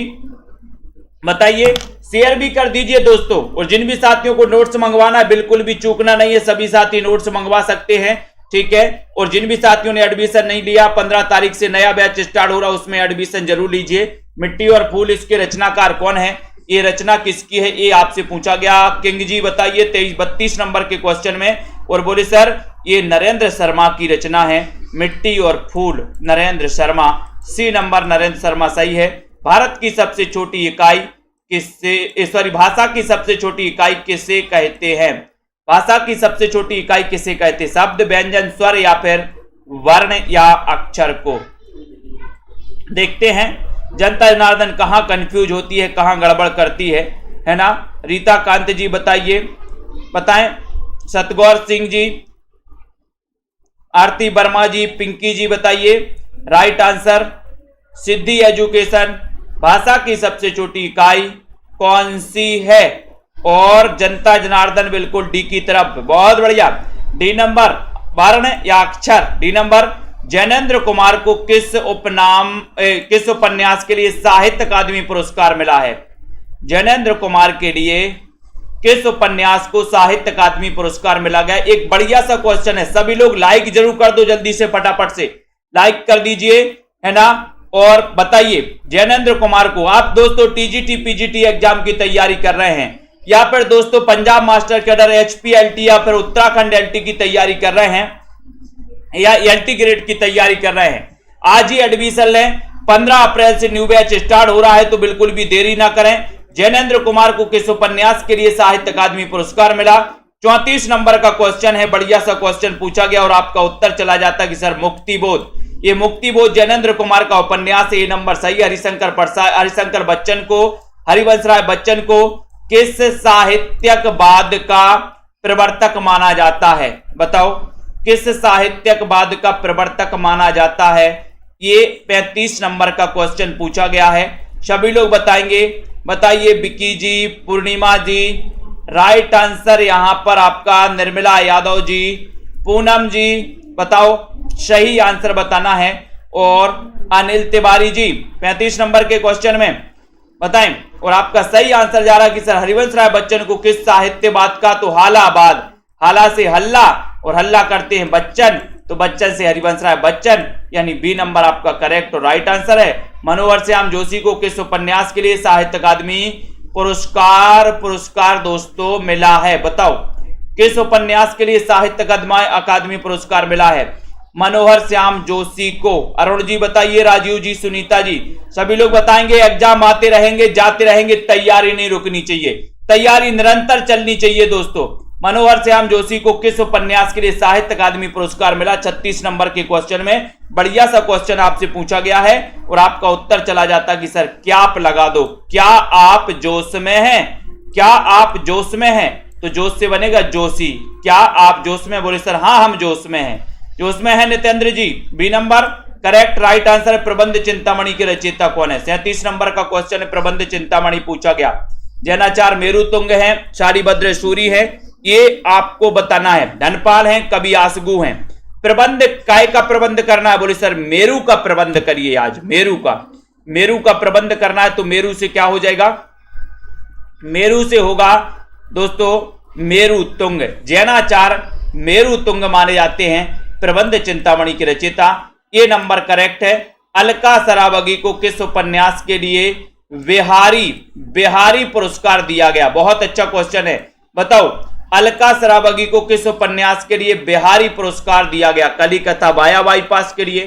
बताइए। शेयर भी कर दीजिए दोस्तों, और जिन भी साथियों को नोट्स मंगवाना है बिल्कुल भी चूकना नहीं है, सभी साथी नोट्स मंगवा सकते हैं। ठीक है। और जिन भी साथियों ने एडमिशन नहीं लिया, 15 तारीख से नया बैच स्टार्ट हो रहा है, उसमें एडमिशन जरूर लीजिए। मिट्टी और फूल, इसके रचनाकार कौन है? ये रचना किसकी है? ये आपसे पूछा गया। किंग जी बताइए 32 नंबर के क्वेश्चन में, और बोले सर ये नरेंद्र शर्मा की रचना है, मिट्टी और फूल, नरेंद्र शर्मा। सी नंबर नरेंद्र शर्मा सही है। भारत की सबसे छोटी इकाई भाषा की सबसे छोटी इकाई किसे कहते हैं? भाषा की सबसे छोटी इकाई किसे कहते हैं? शब्द, व्यंजन, स्वर या फिर वर्ण या अक्षर को? देखते हैं जनता जनार्दन कहां कंफ्यूज होती है, कहां गड़बड़ करती है ना। रीता कांत जी बताएं। सतगौर सिंह जी, आरती वर्मा जी, पिंकी जी बताइए राइट आंसर। सिद्धि एजुकेशन, भाषा की सबसे छोटी इकाई कौन सी है? और जनता जनार्दन बिल्कुल डी की तरफ। बहुत बढ़िया। डी नंबर वर्ण या अक्षर। D number. जैनेन्द्र कुमार को किस उपन्यास के लिए साहित्य अकादमी पुरस्कार मिला है? जैनेन्द्र कुमार के लिए किस उपन्यास को साहित्य अकादमी पुरस्कार मिला गया? एक बढ़िया सा क्वेश्चन है। सभी लोग लाइक जरूर कर दो, जल्दी से फटाफट से लाइक कर दीजिए, है ना। और बताइए जैनेन्द्र कुमार को, आप दोस्तों टीजीटी पीजीटी एग्जाम की तैयारी कर रहे हैं, या फिर दोस्तों पंजाब मास्टर कैडर एचपीएलटी या फिर उत्तराखंड एलटी की तैयारी कर रहे हैं, या एलटी ग्रेड की तैयारी कर रहे हैं, आज ही एडमिशन लें। 15 अप्रैल से न्यू बैच स्टार्ट हो रहा है, तो बिल्कुल भी देरी ना करें। जैनेन्द्र कुमार को किस उपन्यास के लिए साहित्य अकादमी पुरस्कार मिला? 34 नंबर का क्वेश्चन है। बढ़िया सा क्वेश्चन पूछा गया और आपका उत्तर चला जाता कि सर मुक्तिबोध। ये मुक्तिबोध जैनेन्द्र कुमार का उपन्यास है। ये नंबर सही। हरिशंकर बच्चन को, हरिवंश राय बच्चन को किस साहित्यकवाद का प्रवर्तक माना जाता है? बताओ किस साहित्यकवाद का प्रवर्तक माना जाता है? ये 35 नंबर का क्वेश्चन पूछा गया है। सभी लोग बताएंगे। बताइए विकी जी, पूर्णिमा जी, राइट आंसर यहां पर आपका निर्मला यादव जी, पूनम जी बताओ, सही आंसर बताना है। और अनिल तिवारी जी 35 नंबर के क्वेश्चन में बताएं। और आपका सही आंसर जा रहा है कि सर हरिवंश राय बच्चन को किस साहित्यवाद का? तो हालाबाद, हाला से हल्ला और हल्ला करते हैं बच्चन, तो बच्चन से हरिवंश राय बच्चन, यानी बी नंबर आपका करेक्ट और राइट आंसर है। मनोहर श्याम जोशी को किस उपन्यास के लिए साहित्य अकादमी पुरस्कार दोस्तों मिला है? बताओ किस उपन्यास के लिए साहित्य अकादमी पुरस्कार मिला है? मनोहर श्याम जोशी को। अरुण जी बताइए, राजीव जी, सुनीता जी, सभी लोग बताएंगे। एग्जाम आते रहेंगे, जाते रहेंगे, तैयारी नहीं रुकनी चाहिए, तैयारी निरंतर चलनी चाहिए दोस्तों। मनोहर श्याम जोशी को किस उपन्यास के लिए साहित्य अकादमी पुरस्कार मिला? 36 नंबर के क्वेश्चन में बढ़िया सा क्वेश्चन आपसे पूछा गया है और आपका उत्तर चला जाता कि सर क्या लगा दो, क्या आप जोश में हैं? क्या आप जोश में हैं? तो जोश से बनेगा जोशी। क्या आप जोश में? बोले सर हाँ हम जोश में हैं। जोश में है Nitendra ji, B number correct right answer है। प्रबंध चिंतामणि के रचयिता कौन है? 37 नंबर का क्वेश्चन है, प्रबंध चिंतामणि पूछा गया। जैनाचार्य मेरुतुंग है, शालिभद्र सूरी है, ये आपको बताना है। धनपाल हैं, कवि आसगु हैं। प्रबंध काय का प्रबंध करना है? बोले सर मेरू का प्रबंध करिए आज, मेरू का प्रबंध करना है। तो मेरू से क्या हो जाएगा? मेरू से होगा दोस्तों मेरुतुंग। जैनाचार्य मेरुतुंग माने जाते हैं प्रबंध चिंतामणि के रचयिता। ये नंबर करेक्ट है। अलका सरावगी को किस उपन्यास के लिए बिहारी पुरस्कार दिया गया? बहुत अच्छा क्वेश्चन है, बताओ अलका सरावगी को किस उपन्यास के लिए बिहारी पुरस्कार दिया गया? कलिकथा बाया बाईपास के लिए,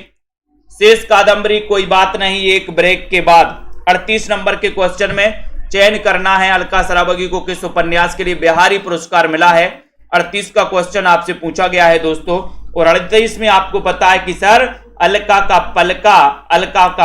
शेष कादंबरी, कोई बात नहीं, एक ब्रेक के बाद 38 नंबर के क्वेश्चन में चयन करना है अलका सरावगी को किस उपन्यास के लिए बिहारी पुरस्कार मिला है। 38 का क्वेश्चन आपसे पूछा गया है दोस्तों। और 38 में आपको पता है कि सर अलका का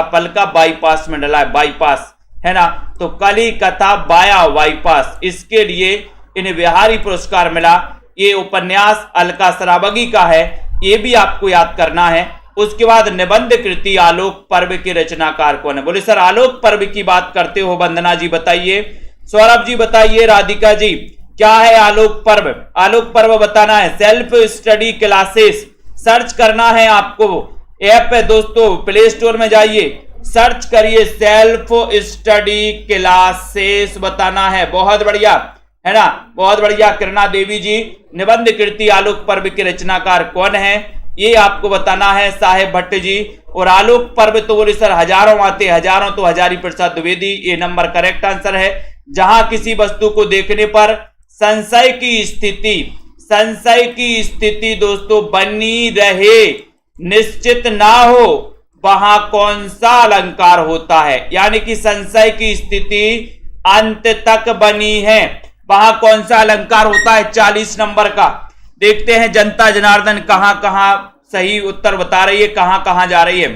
पलका बाईपास में डला है, बाईपास है ना। तो कलिकथा बाया बाईपास, इसके लिए इन्हें बिहारी पुरस्कार मिला। ये उपन्यास अलका सरावगी का है, ये भी आपको याद करना है। उसके बाद निबंध कृति आलोक पर्व के रचनाकार कौन है? बोले सर आलोक पर्व की बात करते हो, वंदना जी बताइए, सौरभ जी बताइए, राधिका जी क्या है आलोक पर्व? आलोक पर्व बताना है। सेल्फ स्टडी क्लासेस सर्च करना है आपको, ऐप है दोस्तों, प्ले स्टोर में जाइए, सर्च करिए सेल्फ स्टडी क्लासेस, बताना है। बहुत बढ़िया है ना, बहुत बढ़िया। किरणा देवी जी, निबंध कृति आलोक पर्व के रचनाकार कौन है ये आपको बताना है। साहेब भट्ट जी, और आलोक पर्व तो बोले सर हजारों आते, हजारों तो हजारी प्रसाद द्विवेदी, ये नंबर करेक्ट आंसर है। जहां किसी वस्तु को देखने पर संशय की स्थिति दोस्तों बनी रहे, निश्चित ना हो, वहां कौन सा अलंकार होता है? यानी कि संशय की स्थिति अंत तक बनी है, वहां कौन सा अलंकार होता है? 40 नंबर का। देखते हैं जनता जनार्दन कहां कहां सही उत्तर बता रही है, कहां कहां जा रही है।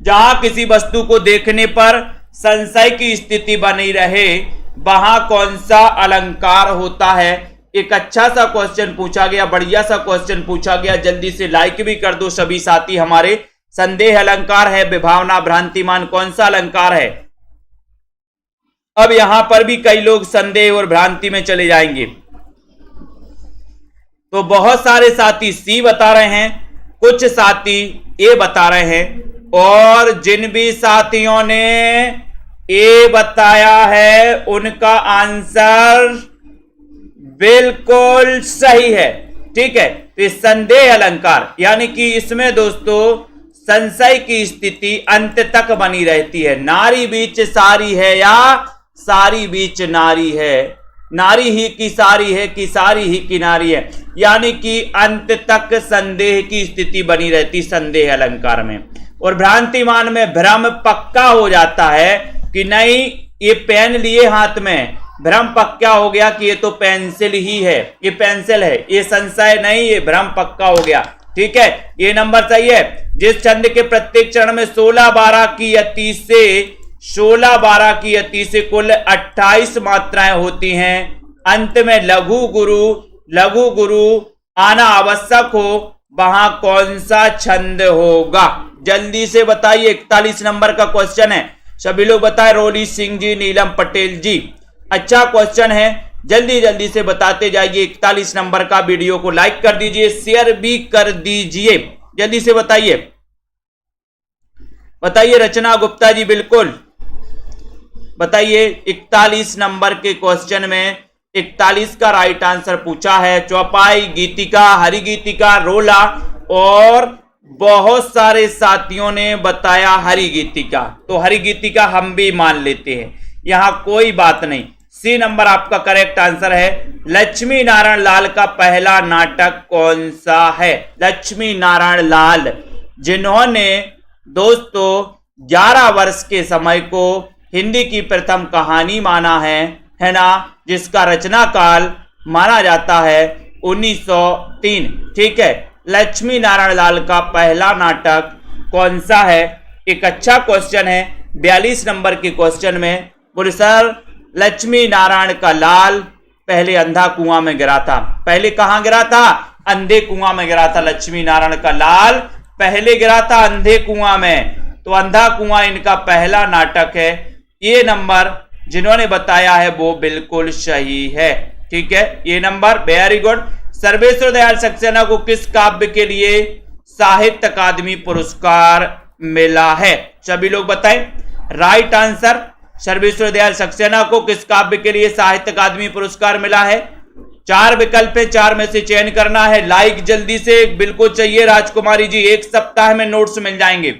जहां किसी वस्तु को देखने पर संशय की स्थिति बनी रहे, वहां कौन सा अलंकार होता है? एक अच्छा सा क्वेश्चन पूछा गया, बढ़िया सा क्वेश्चन पूछा गया। जल्दी से लाइक भी कर दो सभी साथी हमारे। संदेह अलंकार है, विभावना, भ्रांतिमान, कौन सा अलंकार है? अब यहां पर भी कई लोग संदेह और भ्रांति में चले जाएंगे। तो बहुत सारे साथी सी बता रहे हैं, कुछ साथी ए बता रहे हैं, और जिन भी साथियों ने ए बताया है उनका आंसर बिल्कुल सही है। ठीक है, तो संदेह अलंकार यानी कि इसमें दोस्तों संशय की स्थिति अंत तक बनी रहती है। नारी बीच सारी है या सारी बीच नारी है, नारी ही की सारी है कि सारी ही की नारी है, यानी कि अंत तक संदेह की स्थिति बनी रहती संदेह अलंकार में। और भ्रांतिमान में भ्रम पक्का हो जाता है कि नहीं ये पेन लिए हाथ में, भ्रम पक्का हो गया कि ये तो पेंसिल ही है, ये पेंसिल है, ये संशय नहीं, ये भ्रम पक्का हो गया। ठीक है, ये नंबर सही है। जिस छंद के प्रत्येक चरण में 16-12 की अति से कुल 28 मात्राएं होती हैं, अंत में लघु गुरु आना आवश्यक हो, वहां कौन सा छंद होगा? जल्दी से बताइए। 41 नंबर का क्वेश्चन है, सभी लोग बताएं। रोली सिंह जी, नीलम पटेल जी, अच्छा क्वेश्चन है, जल्दी जल्दी से बताते जाइए। 41 नंबर का वीडियो को लाइक कर दीजिए, शेयर भी कर दीजिए, जल्दी से बताइए। बताइए रचना गुप्ता जी, बिल्कुल बताइए। 41 नंबर के क्वेश्चन में 41 का राइट आंसर पूछा है। चौपाई, गीतिका, हरि गीतिका, रोला, और बहुत सारे साथियों ने बताया हरि गीतिका, तो हरि गीतिका हम भी मान लेते हैं, यहां कोई बात नहीं। सी नंबर आपका करेक्ट आंसर है। लक्ष्मी नारायण लाल का पहला नाटक कौन सा है? लक्ष्मी नारायण लाल जिन्होंने दोस्तों 11 वर्ष के समय को हिंदी की प्रथम कहानी माना है ना, जिसका रचना काल माना जाता है 1903। ठीक है, लक्ष्मी नारायण लाल का पहला नाटक कौन सा है? एक अच्छा क्वेश्चन है 42 नंबर के क्वेश्चन में। बोले सर लक्ष्मी नारायण का लाल पहले अंधा कुआं में गिरा था। पहले कहां गिरा था? अंधे कुआं में गिरा था। लक्ष्मी नारायण का लाल पहले गिरा था अंधे कुआं में, तो अंधा कुआं इनका पहला नाटक है। ये नंबर जिन्होंने बताया है वो बिल्कुल सही है। ठीक है, ये number very good. Sarveshwar Dayal Saxena को किस काव्य के लिए साहित्य अकादमी पुरस्कार मिला है? सभी लोग बताएं राइट आंसर। सर्वेश्वर दयाल सक्सेना को किस काव्य के लिए साहित्य अकादमी पुरस्कार मिला है? 4 विकल्प है, 4 में से चयन करना है। लाइक जल्दी से बिल्कुल चाहिए राजकुमारी जी। 1 सप्ताह में नोट्स मिल जाएंगे।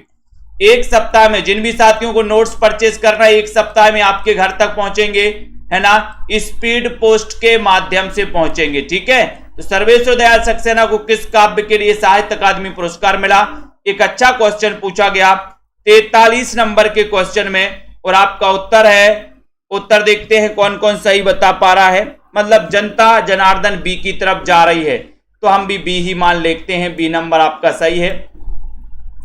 1 सप्ताह में जिन भी साथियों को नोट्स परचेज करना है 1 सप्ताह में आपके घर तक पहुंचेंगे, है ना, स्पीड पोस्ट के माध्यम से पहुंचेंगे। ठीक है, तो सर्वेश्वर दयाल सक्सेना को किस काव्य के लिए साहित्य अकादमी पुरस्कार मिला? एक अच्छा क्वेश्चन पूछा गया 43 नंबर के क्वेश्चन में, और आपका उत्तर है, उत्तर देखते हैं कौन कौन सही बता पा रहा है। मतलब जनता जनार्दन बी की तरफ जा रही है, तो हम भी बी ही मान लेते हैं। बी नंबर आपका सही है।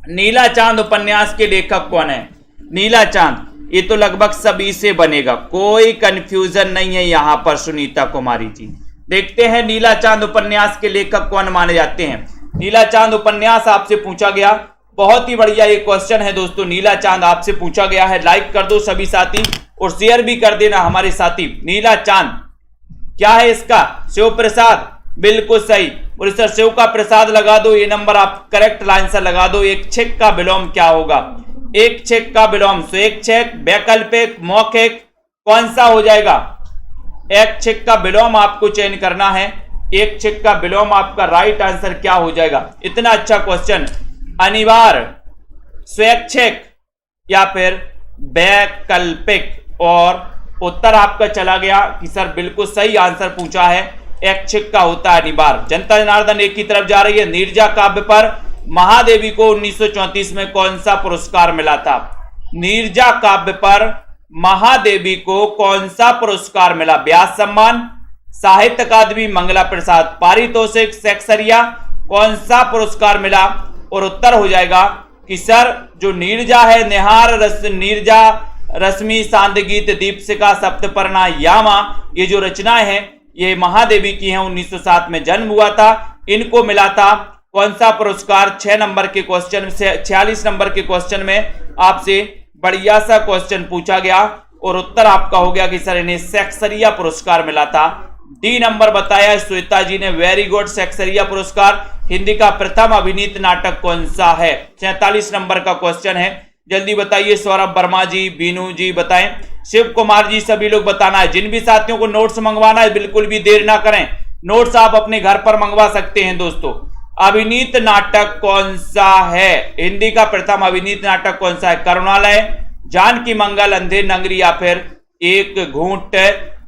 नीला चांद उपन्यास के लेखक कौन है? नीला चांद ये तो लगभग सभी से बनेगा, कोई कंफ्यूजन नहीं है यहां पर। सुनीता कुमारी जी देखते हैं नीला चांद उपन्यास के लेखक कौन माने जाते हैं। नीला चांद उपन्यास आपसे पूछा गया, बहुत ही बढ़िया ये क्वेश्चन है दोस्तों। नीला चांद आपसे पूछा गया है, लाइक कर दो सभी साथी और शेयर भी कर देना हमारे साथी। नीला चांद क्या है इसका? शिव प्रसाद, बिल्कुल सही। और सर शिव का प्रसाद लगा दो, ये नंबर आप करेक्ट आंसर लगा दो। एक छेक का विलोम क्या होगा? एक छेक का विलोम एक छेक, वैकल्पिक, मौखिक, कौन सा हो जाएगा? एक छेक का विलोम आपको चयन करना है। एक छेक का विलोम आपका राइट आंसर क्या हो जाएगा? इतना अच्छा क्वेश्चन। अनिवार्य, स्वैच्छिक या फिर वैकल्पिक? और उत्तर आपका चला गया कि सर बिल्कुल सही आंसर पूछा है, ऐच्छिक का होता है अनिवार्य। जनता जनार्दन एक की तरफ जा रही है। नीरजा काव्य पर महादेवी को 1934 में कौन सा पुरस्कार मिला था? नीरजा काव्य पर महादेवी को कौन सा पुरस्कार मिला? व्यास सम्मान, साहित्य अकादमी, मंगला प्रसाद पारितोषिक, सेक्सरिया, कौन सा पुरस्कार मिला? और उत्तर हो जाएगा कि सर जो नीरजा है, निहार रस, नीरजा, रश्मि, सांद गीत, दीपशिखा, सप्तपर्णा, यामा, ये जो रचनाएं हैं ये महादेवी की हैं। 1907 में जन्म हुआ था, इनको मिला था कौन सा पुरस्कार? 6 नंबर के क्वेश्चन से 46 नंबर के क्वेश्चन में आपसे बढ़िया सा क्वेश्चन पूछा गया और उत्तर आपका हो गया कि सर इन्हें सेक्सरिया पुरस्कार मिला था। डी नंबर बताया श्वेता जी ने, वेरी गुड। सेक्सरिया पुरस्कार हिंदी का प्रथम अभिनीत नाटक कौन सा है? 47 नंबर का क्वेश्चन है, जल्दी बताइए। सौरभ वर्मा जी, बीनू जी बताएं, शिव कुमार जी, सभी लोग बताना है। जिन भी साथियों को नोट्स मंगवाना है बिल्कुल भी देर ना करें, नोट्स आप अपने घर पर मंगवा सकते हैं दोस्तों। अभिनीत नाटक कौन सा है? हिंदी का प्रथम अभिनीत नाटक कौन सा है? करुणालय, जानकी मंगल, अंधे नगरी या फिर एक घूंट?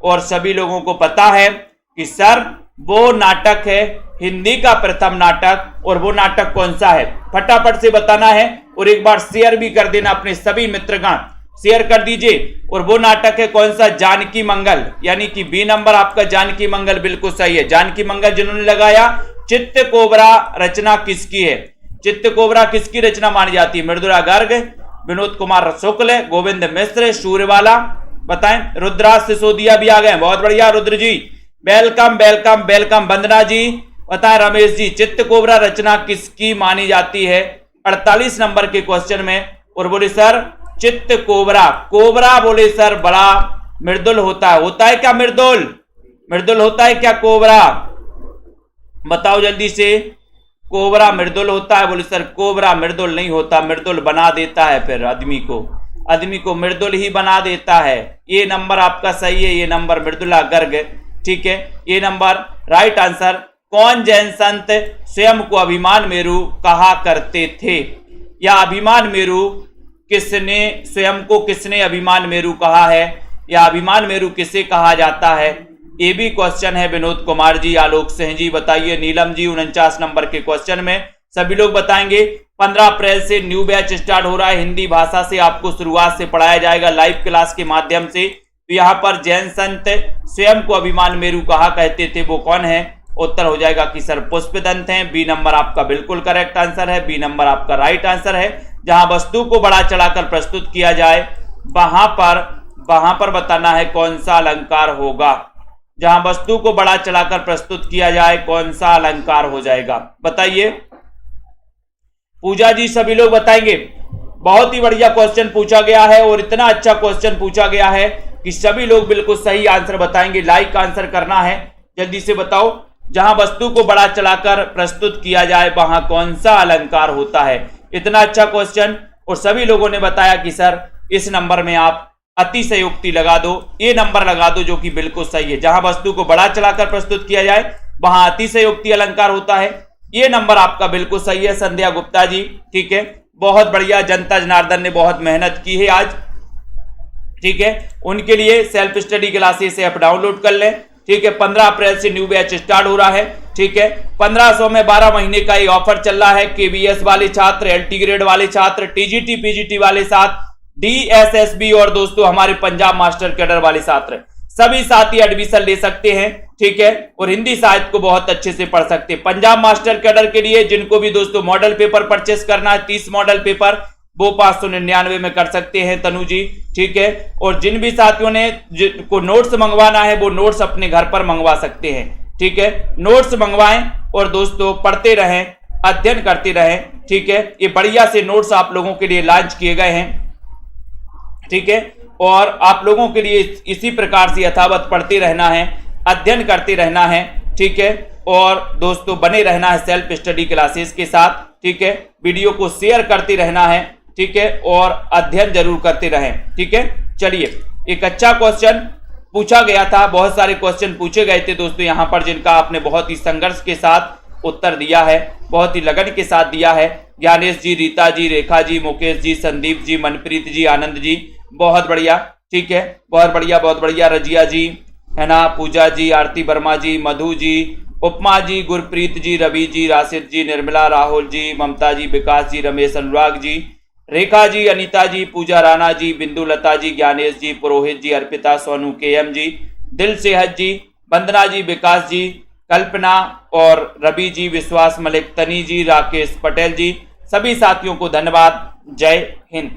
और सभी लोगों को पता है कि सर वो नाटक है हिंदी का प्रथम नाटक, और वो नाटक कौन सा है? फटाफट से बताना है और एक बार शेयर भी कर देना अपने सभी मित्रगण, शेयर कर दीजिए। और वो नाटक है कौन सा? जानकी मंगल, यानी कि बी नंबर आपका जानकी मंगल बिल्कुल सही है। जानकी मंगल जिन्होंने लगाया। चित्त कोबरा रचना किसकी है? चित्त कोबरा किसकी रचना मानी जाती है? मृदुला गर्ग, विनोद कुमार शुक्ल, गोविंद मिश्र, सूर्यवाला, बताएं। रुद्राज सिसोदिया भी आ गए, बहुत बढ़िया रुद्र जी, वेलकम वेलकम वेलकम। वंदना जी बताएं। रमेश जी, चित्त कोबरा रचना किसकी मानी जाती है? 48 नंबर के क्वेश्चन में। और बोले सर चित्त कोबरा, कोबरा बोले सर बड़ा मृदुल होता है। होता है क्या मृदुल? मृदुल होता है क्या कोबरा? बताओ जल्दी से। कोबरा मृदुल होता है? बोले सर कोबरा मृदुल नहीं होता, मृदुल बना देता है फिर आदमी को मृदुल ही बना देता है। ये नंबर आपका सही है, ये नंबर मृदुला गर्ग, ठीक है, ये नंबर राइट आंसर। कौन जैन संत स्वयं को अभिमान मेरु कहा करते थे? या अभिमान मेरु किसने, स्वयं को किसने अभिमान मेरु कहा है? या अभिमान मेरू किसे कहा जाता है? ये भी क्वेश्चन है विनोद कुमार जी, आलोक सिंह जी बताइए। नीलम जी 49 नंबर के क्वेश्चन में सभी लोग बताएंगे। 15 अप्रैल से न्यू बैच स्टार्ट हो रहा है, हिंदी भाषा से आपको शुरुआत से पढ़ाया जाएगा लाइव क्लास के माध्यम से। तो यहाँ पर जैन संत स्वयं को अभिमान मेरू कहा करते थे, वो कौन है? उत्तर हो जाएगा कि सर पुष्पदंत हैं। बी नंबर आपका बिल्कुल करेक्ट आंसर है, बी नंबर आपका राइट आंसर है। जहां वस्तु को बढ़ा चढ़ाकर प्रस्तुत किया जाए वहां पर बताना है कौन सा अलंकार होगा। जहां वस्तु को बढ़ा चढ़ाकर प्रस्तुत किया जाए कौन सा अलंकार हो जाएगा, बताइए। पूजा जी सभी लोग बताएंगे। बहुत ही बढ़िया क्वेश्चन पूछा गया है और इतना अच्छा क्वेश्चन पूछा गया है कि सभी लोग बिल्कुल सही आंसर बताएंगे। लाइक आंसर करना है, जल्दी से बताओ। जहां वस्तु को बढ़ा चढ़ाकर प्रस्तुत किया जाए वहां कौन सा अलंकार होता है? इतना अच्छा क्वेश्चन और सभी लोगों ने बताया कि सर इस नंबर में आप अतिशयोक्ति लगा दो, ये नंबर लगा दो जो कि बिल्कुल सही है। जहां वस्तु को बढ़ा चढ़ाकर प्रस्तुत किया जाए वहां अतिशयोक्ति अलंकार होता है, ये नंबर आपका बिल्कुल सही है संध्या गुप्ता जी। ठीक है, बहुत बढ़िया। जनता जनार्दन ने बहुत मेहनत की है आज, ठीक है। उनके लिए self study classes app download कर लें, ठीक है। 15 अप्रैल से न्यू बैच स्टार्ट हो रहा है, ठीक है। 1500 में 12 महीने का ये ऑफर चल रहा है। केबीएस वाले छात्र, एलटी ग्रेड वाले छात्र, टीजीटी पीजीटी वाले साथ, डीएसएसबी और दोस्तों हमारे पंजाब मास्टर कैडर वाले छात्र, सभी साथी एडमिशन ले सकते हैं, ठीक है। और हिंदी साहित्य को बहुत अच्छे से पढ़ सकते हैं। पंजाब मास्टर कैडर के लिए जिनको भी दोस्तों मॉडल पेपर परचेस करना है, 30 मॉडल पेपर, वो 599 में कर सकते हैं तनु जी, ठीक है। और जिन भी साथियों ने जिनको नोट्स मंगवाना है वो नोट्स अपने घर पर मंगवा सकते हैं, ठीक है। नोट्स मंगवाएं और दोस्तों पढ़ते रहें, अध्ययन करते रहें, ठीक है। ये बढ़िया से नोट्स आप लोगों के लिए लॉन्च किए गए हैं, ठीक है। और आप लोगों के लिए इसी प्रकार से यथावत पढ़ते रहना है, अध्ययन करते रहना है, ठीक है। और दोस्तों बने रहना है सेल्फ स्टडी क्लासेस के साथ, ठीक है। वीडियो को शेयर करते रहना है, ठीक है। और अध्ययन जरूर करते रहें, ठीक है। चलिए, एक अच्छा क्वेश्चन पूछा गया था, बहुत सारे क्वेश्चन पूछे गए थे दोस्तों यहाँ पर, जिनका आपने बहुत ही संघर्ष के साथ उत्तर दिया है, बहुत ही लगन के साथ दिया है। ज्ञानेश जी, रीता जी, रेखा जी, मुकेश जी, संदीप जी, मनप्रीत जी, आनंद जी, बहुत बढ़िया, ठीक है। बहुत बढ़िया, बहुत बढ़िया। रजिया जी है ना, पूजा जी, आरती वर्मा जी, मधु जी, उपमा जी, गुरप्रीत जी, रवि जी, राशिद जी, निर्मला, राहुल जी, ममता जी, विकास जी, रमेश, अनुराग जी, रेखा जी, अनीता जी, पूजा राणा जी, बिंदु लता जी, ज्ञानेश जी, पुरोहित जी, अर्पिता, सोनू, केएम जी, दिल सेहत जी, वंदना जी, विकास जी, कल्पना और रवि जी, विश्वास मलिक, तनी जी, राकेश पटेल जी, सभी साथियों को धन्यवाद। जय हिंद।